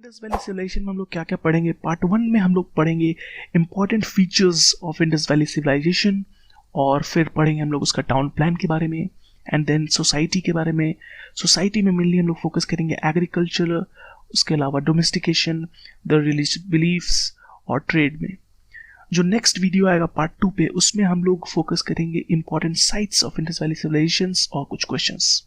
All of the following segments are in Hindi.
इंडस वैली सिविलाइजेशन में हम लोग क्या क्या पढ़ेंगे। पार्ट 1 में हम लोग पढ़ेंगे important features of Indus valley civilization, और फिर पढ़ेंगे हम लोग उसका टाउन प्लान के बारे में, एंड देन सोसाइटी के बारे में। सोसाइटी में मेनली हम लोग फोकस करेंगे एग्रीकल्चर, उसके अलावा डोमेस्टिकेशन, द रिलीजियस बिलीफ्स और ट्रेड में। जो नेक्स्ट वीडियो आएगा पार्ट 2 पे, उसमें हम लोग फोकस करेंगे important sites of Indus valley civilizations और कुछ क्वेश्चंस।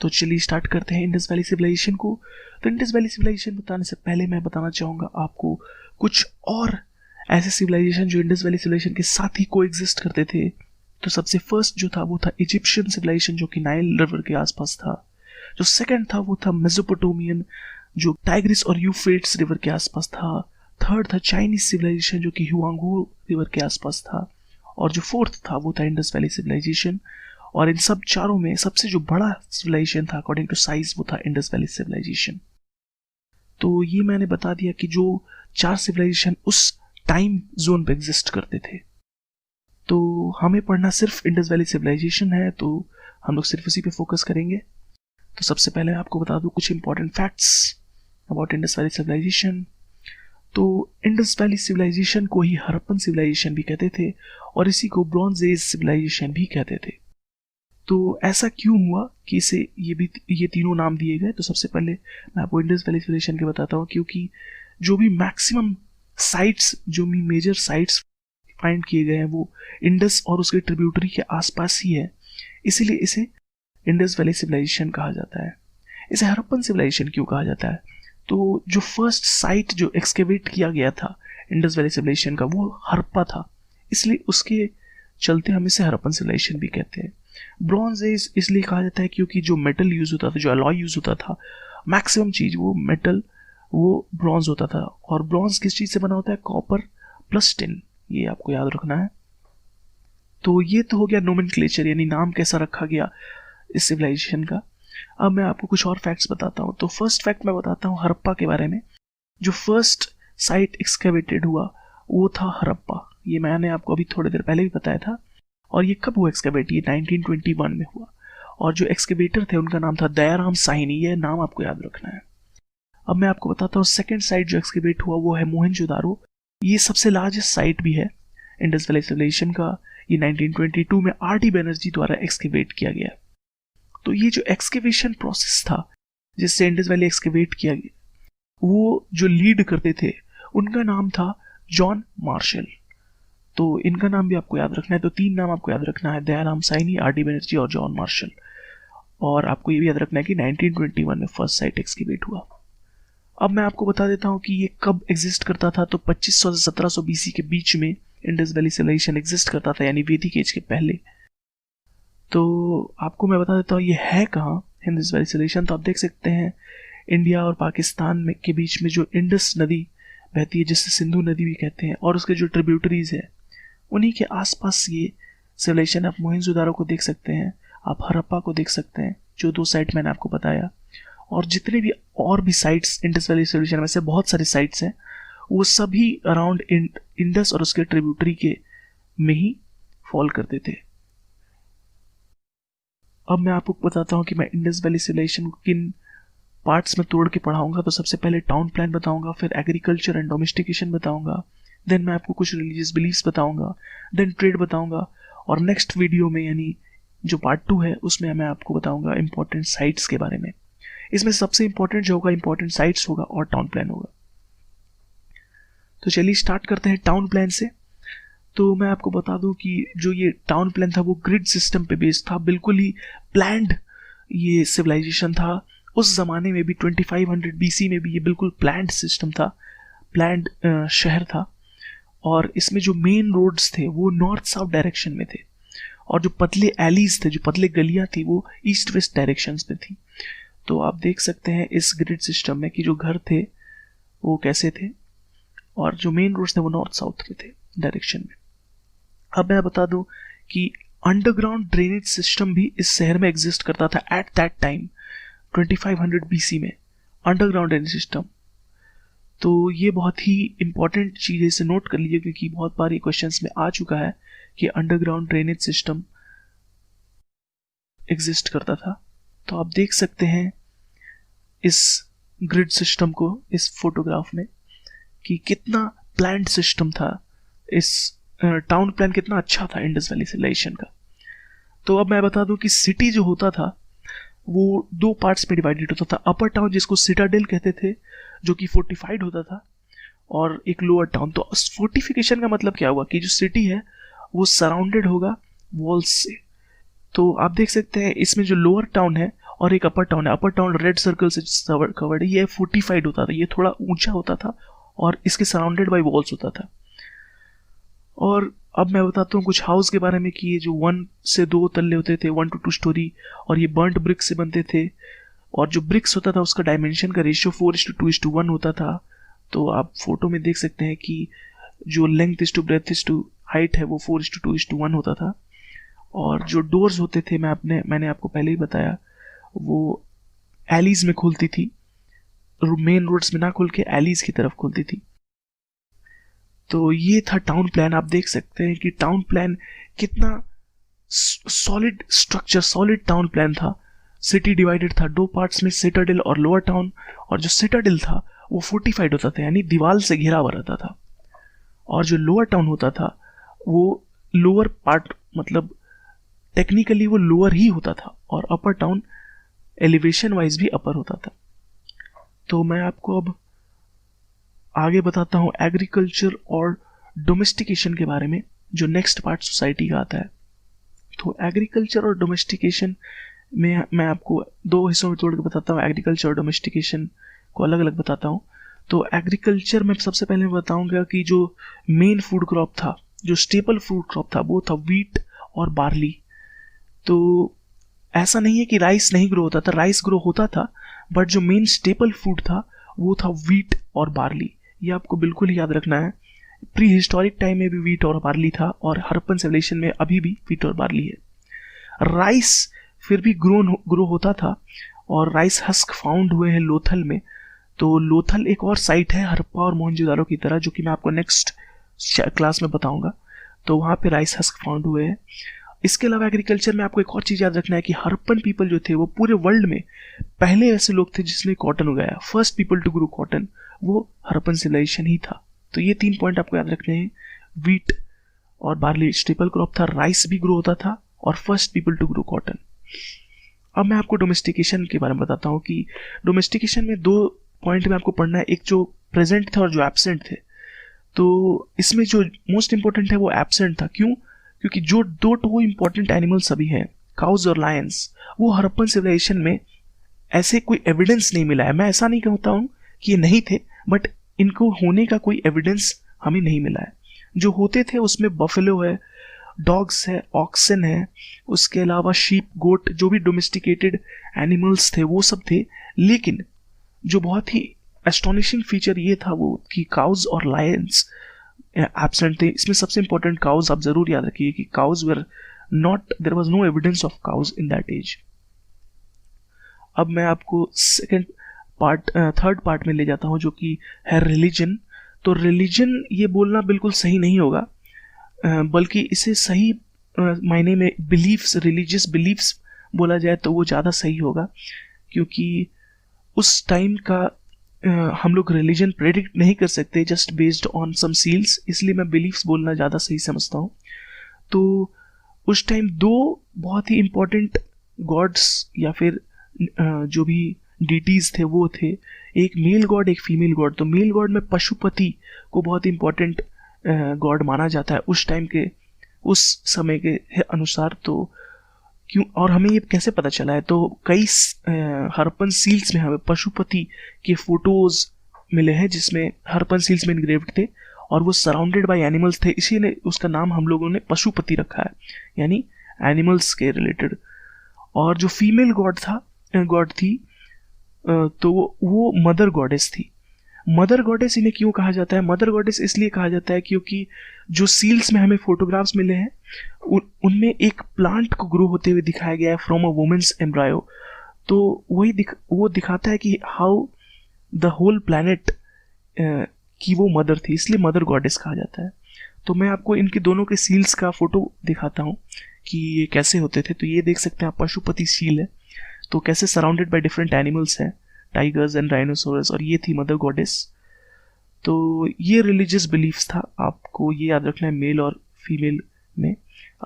तो चलिए स्टार्ट करते हैं इंडस वैली सिविलाइजेशन को। तो इंडस वैली सिविलाइजेशन बताने से पहले मैं बताना चाहूँगा आपको कुछ और ऐसे सिविलाइजेशन जो इंडस वैली सिविलाइजेशन के साथ ही को एग्जिस्ट करते थे। तो सबसे फर्स्ट जो था वो था इजिप्शियन सिविलाइजेशन, जो कि नाइल रिवर के आसपास था। जो सेकंड था वो था मेसोपोटामियन, जो टाइग्रिस और यूफ्रेट्स रिवर के आसपास था। थर्ड था चाइनीज सिविलाइजेशन, जो कि ह्यूआंगो रिवर के आसपास था। और जो फोर्थ था वो था इंडस वैली सिविलाइजेशन। और इन सब चारों में सबसे जो बड़ा सिविलाइजेशन था अकॉर्डिंग टू साइज वो था इंडस वैली सिविलाइजेशन। तो ये मैंने बता दिया कि जो चार सिविलाइजेशन उस टाइम जोन पे एग्जिस्ट करते थे। तो हमें पढ़ना सिर्फ इंडस वैली सिविलाइजेशन है, तो हम लोग सिर्फ उसी पे फोकस करेंगे। तो सबसे पहले मैं आपको बता दूं कुछ important facts about Indus valley civilization. तो इंडस वैली सिविलाइजेशन को ही हड़प्पन सिविलाइजेशन भी कहते थे, और इसी को ब्रॉन्ज एज सिविलाइजेशन भी कहते थे। तो ऐसा क्यों हुआ कि इसे ये तीनों नाम दिए गए। तो सबसे पहले मैं आपको इंडस वैली सिविलाइजेशन के बताता हूँ, क्योंकि जो भी मैक्सिमम साइट्स, जो भी मेजर साइट्स फाइंड किए गए हैं वो इंडस और उसके ट्रिब्यूटरी के आसपास ही है, इसीलिए इसे इंडस वैली सिविलाइजेशन कहा जाता है। इसे हड़प्पन सिविलाइजेशन क्यों कहा जाता है? तो जो फर्स्ट साइट जो एक्सकेवेट किया गया था इंडस वैली सिविलाइजेशन का वो हड़प्पा था, इसलिए उसके चलते हम इसे हड़प्पन सिविलाइजेशन भी कहते हैं। ब्रॉन्ज एज इसलिए कहा जाता है क्योंकि जो मेटल यूज होता था, जो अलॉय यूज होता था, मैक्सिमम चीज वो मेटल वो ब्रॉन्ज होता था। और ब्रॉन्ज किस चीज से बना होता है? कॉपर प्लस टिन, ये आपको याद रखना है। तो ये तो हो गया नोमेनक्लेचर, यानी नाम कैसा रखा गया इस सिविलाइजेशन का। अब मैं आपको कुछ और फैक्ट्स बताता हूँ। तो फर्स्ट फैक्ट मैं बताता हूँ हड़प्पा के बारे में। जो फर्स्ट साइट एक्सकेवेटेड हुआ वो था हड़प्पा। ये मैंने आपको अभी थोड़ी देर पहले भी बताया था। और ये कब हुआ एक्सकेवेट? ये 1921 में हुआ। और जो एक्सकेवेटर थे उनका नाम था दयाराम साहिनी, ये नाम आपको याद रखना है। अब मैं आपको बताता हूँ सेकंड साइट जो एक्सकेवेट हुआ वो है मोहनजोदारो। ये सबसे लार्जेस्ट साइट भी है इंडस वैली सिविलाइजेशन का। ये 1922 में आर.डी. बनर्जी द्वारा एक्सकेवेट किया गया। तो ये जो एक्सकेवेशन प्रोसेस था जिससे इंडस वैली एक्सकेवेट किया गया, वो जो लीड करते थे उनका नाम था जॉन मार्शल। तो इनका नाम भी आपको याद रखना है। तो तीन नाम आपको याद रखना है, दयाराम साइनी, आर.डी. बनर्जी और जॉन मार्शल। और आपको ये भी याद रखना है कि 1921 में फर्स्ट साइट एक्सकेवेट हुआ। अब मैं आपको बता देता हूँ कि ये कब एग्जिस्ट करता था। तो 2500 से 1700 बीसी के बीच में इंडस वैली सिविलाइजेशन एग्जिस्ट करता था, यानी वैदिक एज के पहले। तो आपको मैं बता देता हूँ ये है कहाँ इंडस वैली सिविलाइजेशन। तो आप देख सकते हैं इंडिया और पाकिस्तान में के बीच में जो इंडस नदी बहती है, जिसे सिंधु नदी भी कहते हैं, और उसके जो ट्रिब्यूटरीज है उन्हीं के आसपास ये सिविलाइजेशन। आप मोहनजोदारो को देख सकते हैं, आप हड़प्पा को देख सकते हैं, जो दो साइट मैंने आपको बताया। और जितने भी और भी साइट्स इंडस वैली सिविलाइजेशन में से बहुत सारी साइट्स हैं, वो सभी अराउंड इंडस और उसके ट्रिब्यूटरी के में ही फॉल करते थे। अब मैं आपको बताता हूँ कि मैं इंडस वैली सिविलाइजेशन को किन पार्ट्स में तोड़ के पढ़ाऊंगा। तो सबसे पहले टाउन प्लान बताऊंगा, फिर एग्रीकल्चर एंड डोमेस्टिकेशन बताऊंगा, देन मैं आपको कुछ रिलीजियस बिलीफ्स बताऊंगा, देन ट्रेड बताऊंगा, और नेक्स्ट वीडियो में यानी जो पार्ट 2 है उसमें मैं आपको बताऊंगा इंपॉर्टेंट साइट्स के बारे में। इसमें सबसे इंपॉर्टेंट जो होगा इंपॉर्टेंट साइट्स होगा और टाउन प्लान होगा। तो चलिए स्टार्ट करते हैं टाउन प्लान से। तो मैं आपको बता दूं कि जो ये टाउन प्लान था वो ग्रिड सिस्टम पे बेस्ड था, बिल्कुल ही प्लान्ड ये सिविलाइजेशन था। उस जमाने में भी 2500 बीसी में भी ये बिल्कुल प्लान्ड सिस्टम था, प्लान्ड शहर था। और इसमें जो मेन रोड्स थे वो नॉर्थ साउथ डायरेक्शन में थे, और जो पतले एलीज थे, जो पतले गलियां थी, वो ईस्ट वेस्ट डायरेक्शंस में थी। तो आप देख सकते हैं इस ग्रिड सिस्टम में कि जो घर थे वो कैसे थे, और जो मेन रोड्स थे वो नॉर्थ साउथ में थे डायरेक्शन में। अब मैं बता दूं कि अंडरग्राउंड ड्रेनेज सिस्टम भी इस शहर में एग्जिस्ट करता था एट दैट टाइम 2500 बीसी में, अंडरग्राउंड ड्रेनेज सिस्टम। तो ये बहुत ही इंपॉर्टेंट चीज़ है, इसे नोट कर लीजिए, क्योंकि बहुत बार ये क्वेश्चंस में आ चुका है कि अंडरग्राउंड ड्रेनेज सिस्टम एग्जिस्ट करता था। तो आप देख सकते हैं इस ग्रिड सिस्टम को इस फोटोग्राफ में, कि कितना प्लान्ड सिस्टम था, इस टाउन प्लान कितना अच्छा था इंडस वैली सिविलाइजेशन का। तो अब मैं बता दूं कि सिटी जो होता था वो 2 पार्ट्स में डिवाइडेड होता था। अपर टाउन जिसको सिटाडेल कहते थे, जो कि फोर्टिफाइड होता था, और एक लोअर टाउन। तो फोर्टिफिकेशन का मतलब क्या हुआ कि जो सिटी है वो सराउंडेड होगा वॉल्स से। तो आप देख सकते हैं इसमें जो लोअर टाउन है और एक अपर टाउन है, अपर टाउन रेड सर्कल से कवर्ड है, ये फोर्टिफाइड होता था, ये थोड़ा ऊंचा होता था और इसके सराउंडेड बाय वॉल्स होता था। और अब मैं बताता हूँ कुछ हाउस के बारे में कि ये जो 1 से 2 तल्ले होते थे, 1 to 2 स्टोरी, और ये बर्न्ट ब्रिक से बनते थे। और जो ब्रिक्स होता था उसका डायमेंशन का रेशियो 4:2:1 होता था। तो आप फोटो में देख सकते हैं कि जो length is to breadth is to height है वो 4:2:1 होता था। और जो डोर्स होते थे मैंने आपको पहले ही बताया, वो एलीज में खुलती थी, मेन रोड्स में ना खुल के एलीज की तरफ खुलती थी। तो ये था टाउन प्लान। आप देख सकते हैं कि टाउन प्लान कितना solid structure, solid town plan था। सिटी डिवाइडेड था 2 पार्ट्स में, सिटाडेल और लोअर टाउन। और जो सिटाडेल था वो फोर्टिफाइड होता था, यानी दीवार से घिरा हुआ रहता था। और जो लोअर टाउन होता था वो लोअर पार्ट, मतलब टेक्निकली वो लोअर ही होता था, और अपर टाउन एलिवेशन वाइज भी अपर होता था। तो मैं आपको अब आगे बताता हूँ एग्रीकल्चर और डोमेस्टिकेशन के बारे में, जो नेक्स्ट पार्ट सोसाइटी का आता है। तो एग्रीकल्चर और डोमेस्टिकेशन में मैं आपको 2 हिस्सों में तोड़ के बताता हूँ। एग्रीकल्चर और डोमेस्टिकेशन को अलग अलग बताता हूँ। तो एग्रीकल्चर में सबसे पहले मैं बताऊंगा कि जो मेन फूड क्रॉप था, जो स्टेपल फूड क्रॉप था, वो था व्हीट और बार्ली। तो ऐसा नहीं है कि राइस नहीं ग्रो होता था, राइस ग्रो होता था, बट जो मेन स्टेपल फूड था वो था व्हीट और बार्ली। ये आपको बिल्कुल याद रखना है। प्री हिस्टोरिक टाइम में भी व्हीट और बार्ली था, और हड़प्पन सिविलाइजेशन में अभी भी व्हीट और बार्ली है। राइस फिर भी ग्रो होता था, और राइस हस्क फाउंड हुए हैं लोथल में। तो लोथल एक और साइट है हड़प्पा और मोहनजोदारो की तरह, जो कि मैं आपको नेक्स्ट क्लास में बताऊंगा। तो वहाँ पे राइस हस्क फाउंड हुए हैं। इसके अलावा एग्रीकल्चर में आपको एक और चीज़ याद रखना है कि हड़प्पन पीपल जो थे वो पूरे वर्ल्ड में पहले ऐसे लोग थे जिसने कॉटन उगाया। First people to grow cotton वो हड़प्पन सिविलाइजेशन ही था। तो ये 3 पॉइंट आपको याद रखने हैं। व्हीट और बार्ली स्टेपल क्रॉप था, राइस भी ग्रो होता था, और first people to grow cotton. अब मैं आपको डोमेस्टिकेशन के बारे में बताता हूँ कि डोमेस्टिकेशन में 2 पॉइंट में आपको पढ़ना है, एक जो प्रेजेंट थे और जो एब्सेंट थे। तो इसमें जो मोस्ट इंपॉर्टेंट है वो एब्सेंट था। क्यों? क्योंकि जो 2 इंपॉर्टेंट एनिमल्स अभी हैं, काउज और लायंस, वो हड़प्पन सिविलाइजेशन में ऐसे कोई एविडेंस नहीं मिला है। मैं ऐसा नहीं कहता हूँ कि ये नहीं थे, बट इनको होने का कोई एविडेंस हमें नहीं मिला है। जो होते थे उसमें बफेलो है, डॉग्स है, ऑक्सन है, उसके अलावा शीप, गोट, जो भी डोमेस्टिकेटेड एनिमल्स थे वो सब थे। लेकिन जो बहुत ही एस्टोनिशिंग फीचर ये था वो कि काउज और लायंस एब्सेंट थे। इसमें सबसे इंपॉर्टेंट काउज आप जरूर याद रखिए कि cows were not, there was no evidence of cows in that age. अब मैं आपको थर्ड पार्ट में ले जाता हूँ, जो कि है रिलीजन। तो रिलीजन ये बोलना बिल्कुल सही नहीं होगा, बल्कि इसे सही मायने में बिलीफ्स, रिलीजियस बिलीफ्स बोला जाए तो वो ज़्यादा सही होगा। क्योंकि उस टाइम का हम लोग रिलीजन प्रेडिक्ट नहीं कर सकते just based on some seals, इसलिए मैं बिलीफ्स बोलना ज़्यादा सही समझता हूँ। तो उस टाइम 2 बहुत ही इम्पोर्टेंट गॉड्स या फिर जो भी डीटीज थे वो थे, एक मेल गॉड, एक फीमेल गॉड। तो मेल गॉड में पशुपति को बहुत इंपॉर्टेंट गॉड माना जाता है उस टाइम के, उस समय के अनुसार। तो क्यों, और हमें ये कैसे पता चला है? तो कई हड़प्पन सील्स में हमें पशुपति के फोटोज मिले हैं, जिसमें हड़प्पन सील्स में इनग्रेव्ड थे, और वो सराउंडेड बाय एनिमल्स थे, इसीलिए उसका नाम हम लोगों ने पशुपति रखा है, यानी एनिमल्स के रिलेटेड। और जो फीमेल गॉड थी तो वो मदर गॉडेस थी। मदर गॉडेस इन्हें क्यों कहा जाता है? मदर गॉडेस इसलिए कहा जाता है क्योंकि जो सील्स में हमें फोटोग्राफ्स मिले हैं उनमें एक प्लांट को ग्रो होते हुए दिखाया गया है फ्रॉम अ वुमेन्स एम्ब्रायो। तो वो दिखाता है कि हाउ द होल प्लैनेट की वो मदर थी, इसलिए मदर गॉडेस कहा जाता है। तो मैं आपको इनके दोनों के सील्स का फोटो दिखाता हूँ कि ये कैसे होते थे। तो ये देख सकते हैं आप, पशुपति सील है, तो कैसे सराउंडेड बाय डिफरेंट एनिमल्स हैं, टाइगर्स एंड राइनोसोरस, और ये थी मदर गॉडेस। तो ये रिलीजियस बिलीफ्स था, आपको ये याद रखना है मेल और फीमेल में।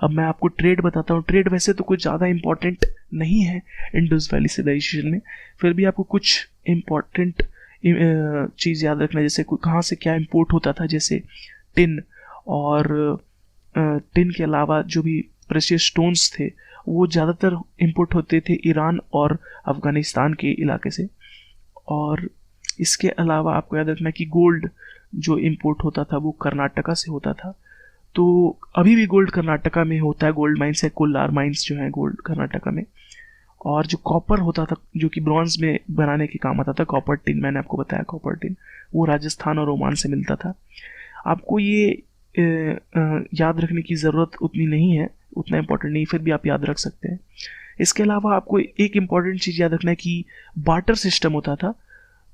अब मैं आपको ट्रेड बताता हूँ। ट्रेड वैसे तो कुछ ज़्यादा इंपॉर्टेंट नहीं है इंडस वैली सिविलाइजेशन में, फिर भी आपको कुछ इम्पॉर्टेंट चीज़ याद रखना है, जैसे कहाँ से क्या इंपोर्ट होता था, जैसे टिन, और टिन के अलावा जो भी प्रेशियस स्टोन्स थे वो ज़्यादातर इंपोर्ट होते थे ईरान और अफ़गानिस्तान के इलाके से। और इसके अलावा आपको याद रखना कि गोल्ड जो इंपोर्ट होता था वो कर्नाटका से होता था। तो अभी भी गोल्ड कर्नाटका में होता है, गोल्ड माइंस है, कोलार माइंस जो है गोल्ड कर्नाटका में। और जो कॉपर होता था जो कि ब्रॉन्ज में बनाने के काम आता था, कॉपर टिन, मैंने आपको बताया कॉपर टिन, वो राजस्थान और ओमान से मिलता था। आपको ये याद रखने की ज़रूरत उतनी नहीं है, उतना इम्पोर्टेंट नहीं, फिर भी आप याद रख सकते हैं। इसके अलावा आपको एक इम्पॉर्टेंट चीज़ याद रखना है कि बार्टर सिस्टम होता था।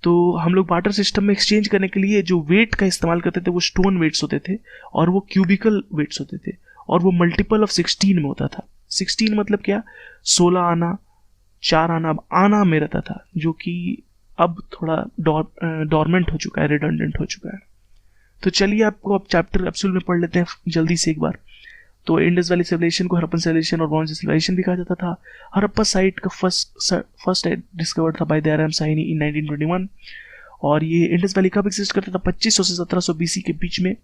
तो हम लोग बार्टर सिस्टम में एक्सचेंज करने के लिए जो वेट का इस्तेमाल करते थे वो स्टोन वेट्स होते थे, और वो क्यूबिकल वेट्स होते थे, और वो मल्टीपल ऑफ 16 में होता था। 16 मतलब क्या, 16 आना, 4 आना, अब आना में रहता था, जो कि अब थोड़ा डॉर्मेंट हो चुका है, रिडंडेंट हो चुका है। तो चलिए आपको अब चैप्टर एप्सुल में पढ़ लेते हैं जल्दी से एक बार। तो इंडस वैली सिविलाइजेशन को हरप्पन सिविलाइजेशन और ब्रॉन्ज सिविलाइजेशन भी कहा जाता था। हरप्पा साइट का फर्स्ट डिस्कवर्ड था बाय दयाराम साहनी इन 1921। और ये इंडस वैली कब एग्जिस्ट करता था, 2500 से 1700 BC के बीच में।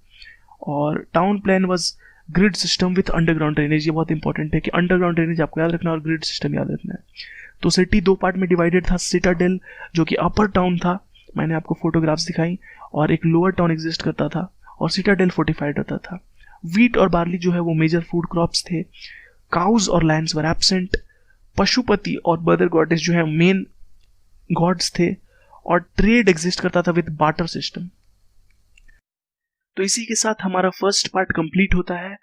और town plan was grid system with underground drainage. ये बहुत इंपॉर्टेंट है कि अंडरग्राउंड ड्रेनेज आपको याद रखना और ग्रिड सिस्टम याद रखना है। तो सिटी 2 पार्ट में डिवाइडेड था। सिटाडेल जो कि अपर टाउन था, मैंने आपको फोटोग्राफ्स दिखाई, और एक लोअर टाउन एग्जिस्ट करता था, और सिटाडेल फोर्टिफाइड रहता था। वीट और बार्ली जो है वो मेजर फूड क्रॉप्स थे। काउज और लैंड्स वर एब्सेंट। पशुपति और मदर गॉडेस जो है मेन गॉड्स थे, और ट्रेड एग्जिस्ट करता था विद बार्टर सिस्टम। तो इसी के साथ हमारा फर्स्ट पार्ट कंप्लीट होता है।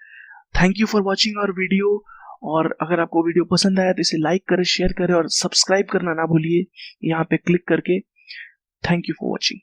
Thank you for watching our video. और अगर आपको वीडियो पसंद आया तो इसे लाइक करें, शेयर करें, और सब्सक्राइब करना ना भूलिए यहाँ पे क्लिक करके। Thank you for watching.